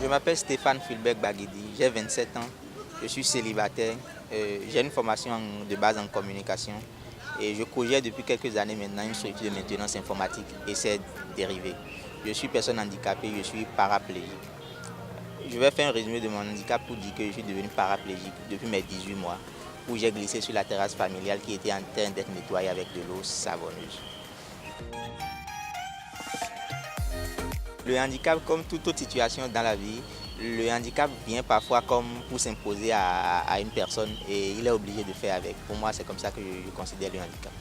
Je m'appelle Stéphane Fulbert Baguidi, j'ai 27 ans, je suis célibataire, j'ai une formation de base en communication et je cogite depuis quelques années maintenant une structure de maintenance informatique et ses dérivés. Je suis personne handicapée, je suis paraplégique. Je vais faire un résumé de mon handicap pour dire que je suis devenu paraplégique depuis mes 18 mois, où j'ai glissé sur la terrasse familiale qui était en train d'être nettoyée avec de l'eau savonneuse. Le handicap, comme toute autre situation dans la vie, le handicap vient parfois comme pour s'imposer à une personne et il est obligé de faire avec. Pour moi, c'est comme ça que je considère le handicap.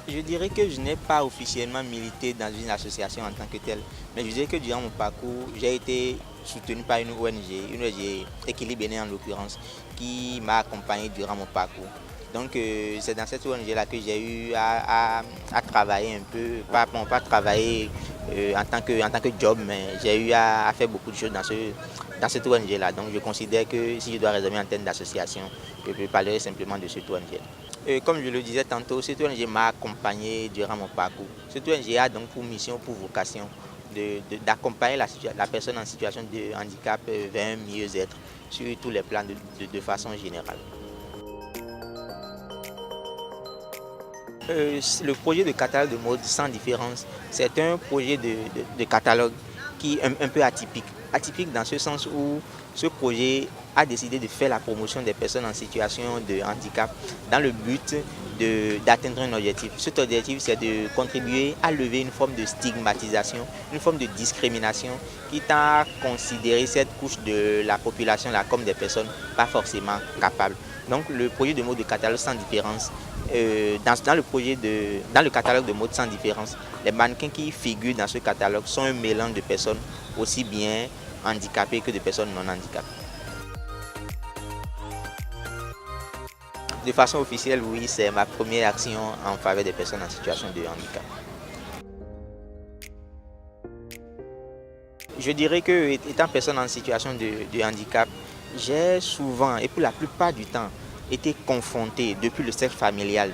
Je dirais que je n'ai pas officiellement milité dans une association en tant que telle, mais je dirais que durant mon parcours, j'ai été soutenu par une ONG Équilibre Bénin en l'occurrence, qui m'a accompagné durant mon parcours. Donc c'est dans cette ONG-là que j'ai eu à travailler un peu, pas travailler en tant que job, mais j'ai eu à faire beaucoup de choses dans cette ONG-là. Donc je considère que si je dois résumer en termes d'association, je peux parler simplement de cette ONG. Comme je le disais tantôt, cette ONG m'a accompagné durant mon parcours. Cette ONG a donc pour mission, pour vocation, d'accompagner la personne en situation de handicap vers un mieux-être sur tous les plans de façon générale. Le projet de catalogue de mode sans différence, c'est un projet de catalogue qui est un peu atypique. Atypique dans ce sens où ce projet a décidé de faire la promotion des personnes en situation de handicap dans le but d'atteindre un objectif. Cet objectif, c'est de contribuer à lever une forme de stigmatisation, une forme de discrimination qui tend à considérer cette couche de la population là comme des personnes pas forcément capables. Donc le projet de mode de catalogue sans différence, dans le catalogue de mode sans différence, les mannequins qui figurent dans ce catalogue sont un mélange de personnes aussi bien handicapées que de personnes non handicapées. De façon officielle, oui, c'est ma première action en faveur des personnes en situation de handicap. Je dirais que, étant personne en situation de handicap, j'ai souvent, et pour la plupart du temps, été confronté depuis le cercle familial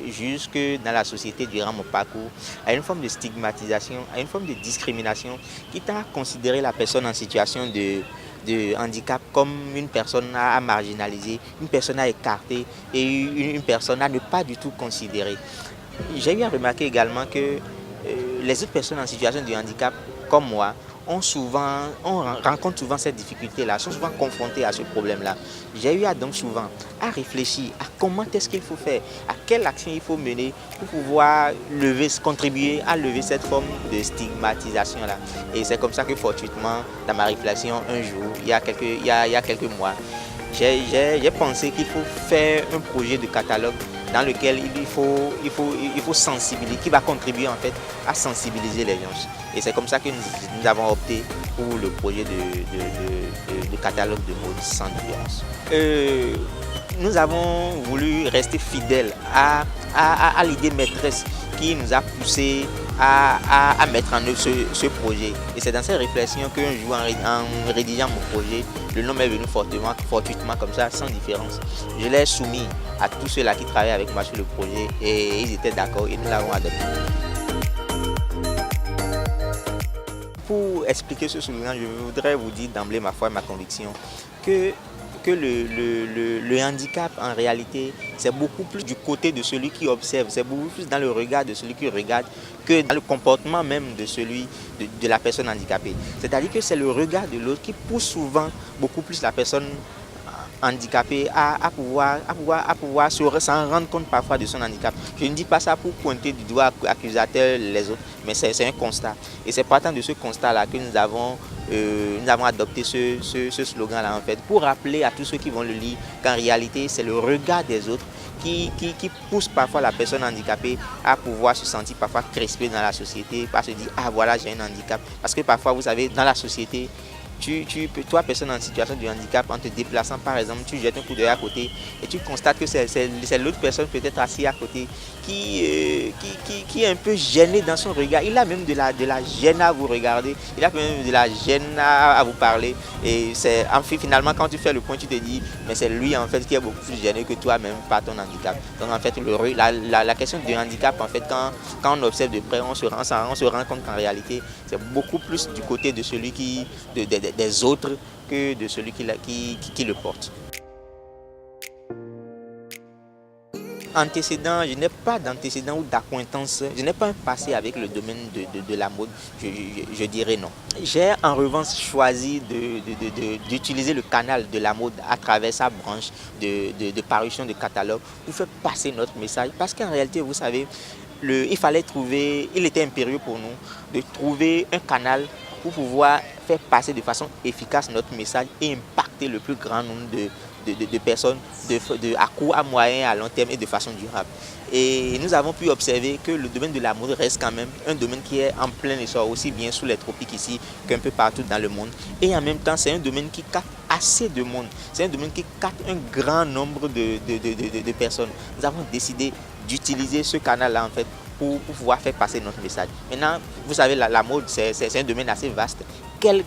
jusque dans la société durant mon parcours à une forme de stigmatisation, à une forme de discrimination qui tend à considérer la personne en situation de handicap comme une personne à marginaliser, une personne à écarter et une personne à ne pas du tout considérer. J'ai eu à remarquer également que les autres personnes en situation de handicap comme moi on rencontre souvent cette difficulté-là, sont souvent confrontés à ce problème-là. J'ai eu donc souvent à réfléchir à comment est-ce qu'il faut faire, à quelle action il faut mener pour pouvoir contribuer à lever cette forme de stigmatisation-là. Et c'est comme ça que fortuitement, dans ma réflexion, un jour, il y a quelques mois, j'ai pensé qu'il faut faire un projet de catalogue dans lequel il faut sensibiliser, qui va contribuer en fait à sensibiliser les gens. Et c'est comme ça que nous avons opté pour le projet de catalogue de mode sans différence. Nous avons voulu rester fidèles à l'idée maîtresse qui nous a poussé à mettre en œuvre ce projet. Et c'est dans cette réflexion qu'un jour, en rédigeant mon projet, le nom est venu fortuitement comme ça, sans différence. Je l'ai soumis à tous ceux-là qui travaillaient avec moi sur le projet et ils étaient d'accord et nous l'avons adopté. Pour expliquer ce slogan, je voudrais vous dire d'emblée ma foi et ma conviction que le handicap, en réalité, c'est beaucoup plus du côté de celui qui observe, c'est beaucoup plus dans le regard de celui qui regarde que dans le comportement même de la personne handicapée. C'est-à-dire que c'est le regard de l'autre qui pousse souvent beaucoup plus la personne handicapée à pouvoir s'en rendre compte parfois de son handicap. Je ne dis pas ça pour pointer du doigt accusateur les autres, mais c'est un constat. Et c'est partant de ce constat-là que nous avons adopté ce slogan-là en fait, pour rappeler à tous ceux qui vont le lire qu'en réalité, c'est le regard des autres qui pousse parfois la personne handicapée à pouvoir se sentir parfois crispée dans la société, à se dire « Ah voilà, j'ai un handicap ». Parce que parfois, vous savez, dans la société, toi, personne en situation de handicap, en te déplaçant par exemple, tu jettes un coup d'œil à côté et tu constates que c'est l'autre personne peut-être assise à côté qui est un peu gêné dans son regard. Il a même de la gêne à vous regarder, il a même de la gêne à vous parler. Et c'est en fait, finalement, quand tu fais le point, tu te dis, mais c'est lui en fait qui est beaucoup plus gêné que toi-même par ton handicap. Donc en fait, la question du handicap, en fait, quand on observe de près, on se rend compte qu'en réalité, c'est beaucoup plus du côté de celui des autres que de celui qui le porte. Antécédent, je n'ai pas d'antécédent ou d'acquaintance, je n'ai pas un passé avec le domaine de la mode, je dirais non. J'ai en revanche choisi d'utiliser le canal de la mode à travers sa branche de parution de catalogue pour faire passer notre message, parce qu'en réalité, vous savez, il était impérieux pour nous de trouver un canal pour pouvoir faire passer de façon efficace notre message et impacter le plus grand nombre de personnes à court, à moyen, à long terme et de façon durable. Et nous avons pu observer que le domaine de la mode reste quand même un domaine qui est en plein essor, aussi bien sous les tropiques ici qu'un peu partout dans le monde. Et en même temps, c'est un domaine qui capte assez de monde. C'est un domaine qui capte un grand nombre de personnes. Nous avons décidé d'utiliser ce canal-là en fait pour pouvoir faire passer notre message. Maintenant, vous savez, la mode, c'est un domaine assez vaste. Quelle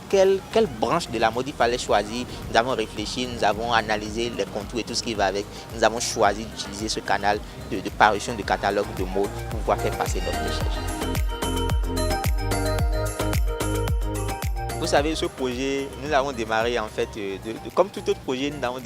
branche de la mode il fallait choisir? Nous avons réfléchi, nous avons analysé les contours et tout ce qui va avec. Nous avons choisi d'utiliser ce canal de parution de catalogue de mode pour pouvoir faire passer notre message. Vous savez, ce projet, nous l'avons démarré en fait, comme tout autre projet, nous l'avons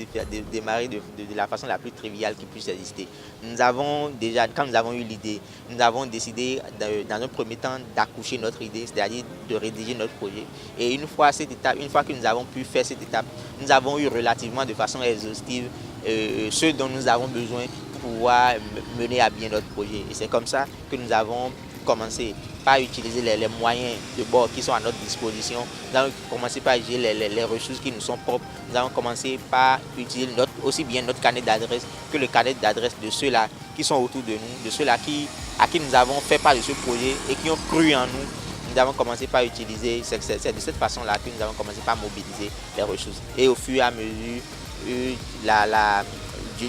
démarré de la façon la plus triviale qui puisse exister. Nous avons déjà, quand nous avons eu l'idée, nous avons décidé dans un premier temps d'accoucher notre idée, c'est-à-dire de rédiger notre projet. Et une fois que nous avons pu faire cette étape, nous avons eu relativement de façon exhaustive ce dont nous avons besoin pour pouvoir mener à bien notre projet. Et c'est comme ça que nous avons commencé par utiliser les moyens de bord qui sont à notre disposition. Nous avons commencé par utiliser les ressources qui nous sont propres. Nous avons commencé par utiliser aussi bien notre carnet d'adresse que le carnet d'adresse de ceux-là qui sont autour de nous, de ceux-là à qui nous avons fait part de ce projet et qui ont cru en nous. Nous avons commencé par utiliser, c'est de cette façon-là que nous avons commencé par mobiliser les ressources. Et au fur et à mesure,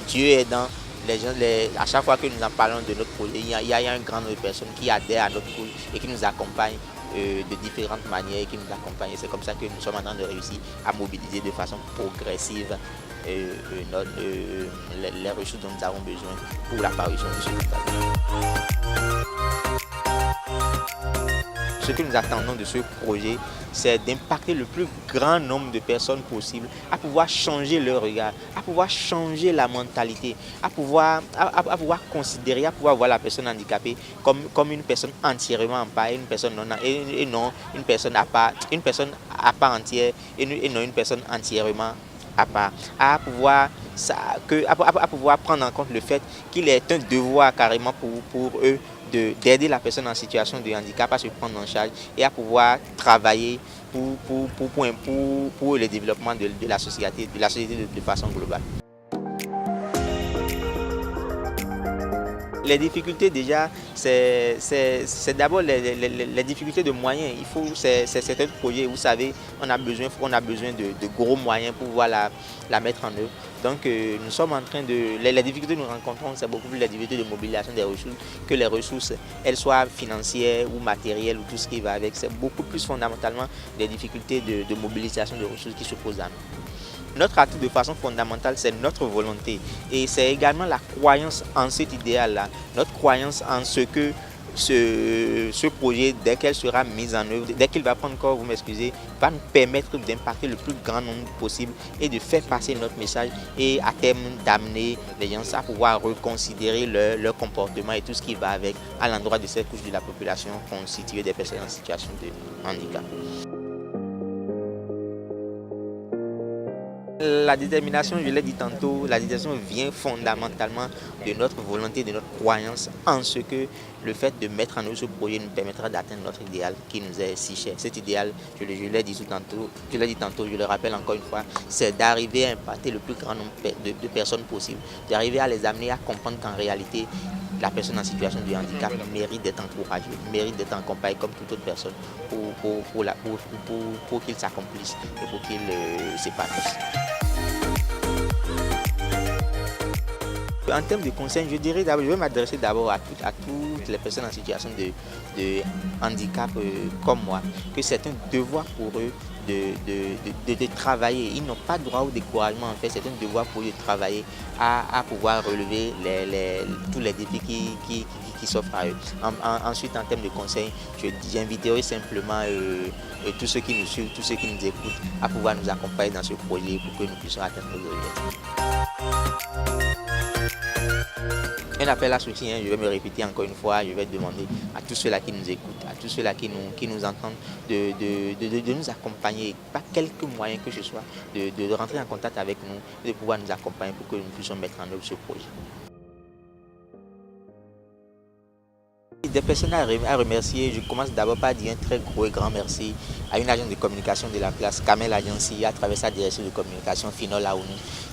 Dieu aidant, les gens, à chaque fois que nous en parlons de notre projet, il y a un grand nombre de personnes qui adhèrent à notre cause et qui nous accompagnent de différentes manières, qui nous accompagnent. C'est comme ça que nous sommes en train de réussir à mobiliser de façon progressive les ressources dont nous avons besoin pour l'apparition de ce catalogue. Ce que nous attendons de ce projet, c'est d'impacter le plus grand nombre de personnes possible, à pouvoir changer leur regard, à pouvoir changer la mentalité, à pouvoir considérer, à pouvoir voir la personne handicapée comme une personne entièrement en part, une personne et non une personne à part entière et non une personne entièrement à part, à pouvoir prendre en compte le fait qu'il est un devoir carrément pour eux d'aider la personne en situation de handicap à se prendre en charge et à pouvoir travailler pour le développement de la société de façon globale. Les difficultés déjà, c'est d'abord les difficultés de moyens. C'est un projet, vous savez, on a besoin de gros moyens pour pouvoir la mettre en œuvre. Donc nous sommes en train les difficultés que nous rencontrons, c'est beaucoup plus les difficultés de mobilisation des ressources que les ressources, elles soient financières ou matérielles ou tout ce qui va avec. C'est beaucoup plus fondamentalement des difficultés de mobilisation de ressources qui se posent à nous. Notre atout de façon fondamentale, c'est notre volonté. Et c'est également la croyance en cet idéal-là, notre croyance en ce que ce projet, dès qu'elle sera mise en œuvre, dès qu'il va prendre corps, vous m'excusez, va nous permettre d'impacter le plus grand nombre possible et de faire passer notre message et à terme d'amener les gens à pouvoir reconsidérer leur comportement et tout ce qui va avec à l'endroit de cette couche de la population constituée des personnes en situation de handicap. La détermination, je l'ai dit tantôt, la détermination vient fondamentalement de notre volonté, de notre croyance en ce que le fait de mettre en œuvre ce projet nous permettra d'atteindre notre idéal qui nous est si cher. Cet idéal, je l'ai dit tantôt, je le rappelle encore une fois, c'est d'arriver à impacter le plus grand nombre de personnes possible, d'arriver à les amener à comprendre qu'en réalité, la personne en situation de handicap mérite d'être encouragée, mérite d'être accompagnée comme toute autre personne pour qu'il s'accomplisse et pour qu'il s'épanouisse. En termes de conseils, je dirais d'abord, je vais m'adresser d'abord à toutes les personnes en situation de handicap comme moi, que c'est un devoir pour eux de travailler. Ils n'ont pas droit au découragement, en fait, c'est un devoir pour eux de travailler à pouvoir relever tous les défis qui s'offrent à eux. Ensuite, en termes de conseils, j'inviterai simplement tous ceux qui nous suivent, tous ceux qui nous écoutent, à pouvoir nous accompagner dans ce projet pour que nous puissions atteindre nos objectifs. Un appel à soutien, je vais me répéter encore une fois, je vais demander à tous ceux-là qui nous écoutent, à tous ceux-là qui nous entendent, de nous accompagner, par quelques moyens que ce soit, de rentrer en contact avec nous, de pouvoir nous accompagner pour que nous puissions mettre en œuvre ce projet. Des personnes à remercier, je commence d'abord par dire un très gros et grand merci à une agence de communication de la place, Kamel Agency, à travers sa direction de communication, Finol Aounou,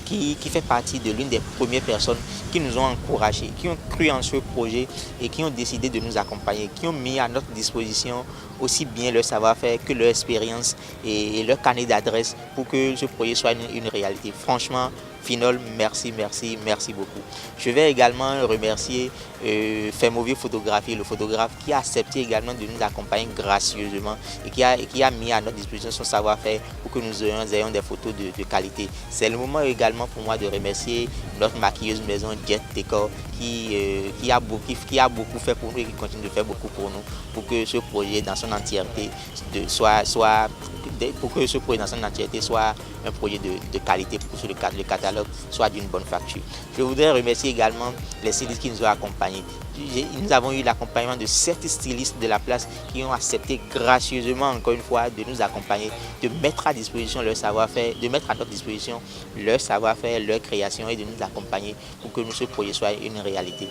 qui fait partie de l'une des premières personnes qui nous ont encouragés, qui ont cru en ce projet et qui ont décidé de nous accompagner, qui ont mis à notre disposition aussi bien leur savoir-faire que leur expérience et leur carnet d'adresse pour que ce projet soit une réalité. Franchement, Finol, merci, merci, merci beaucoup. Je vais également remercier Fermovie Photographie, le photographe qui a accepté également de nous accompagner gracieusement et qui a mis à notre disposition son savoir-faire pour que nous ayons des photos de qualité. C'est le moment également pour moi de remercier notre maquilleuse maison Jet Decor qui a beaucoup fait pour nous et qui continue de faire beaucoup pour nous pour que ce projet dans son entièreté soit un projet de qualité, pour que le catalogue soit d'une bonne facture. Je voudrais remercier également les stylistes qui nous ont accompagnés. Nous avons eu l'accompagnement de 7 stylistes de la place qui ont accepté gracieusement, encore une fois, de nous accompagner, de mettre à disposition leur savoir-faire, de mettre à notre disposition leur savoir-faire, leur création et de nous accompagner pour que ce projet soit une réalité.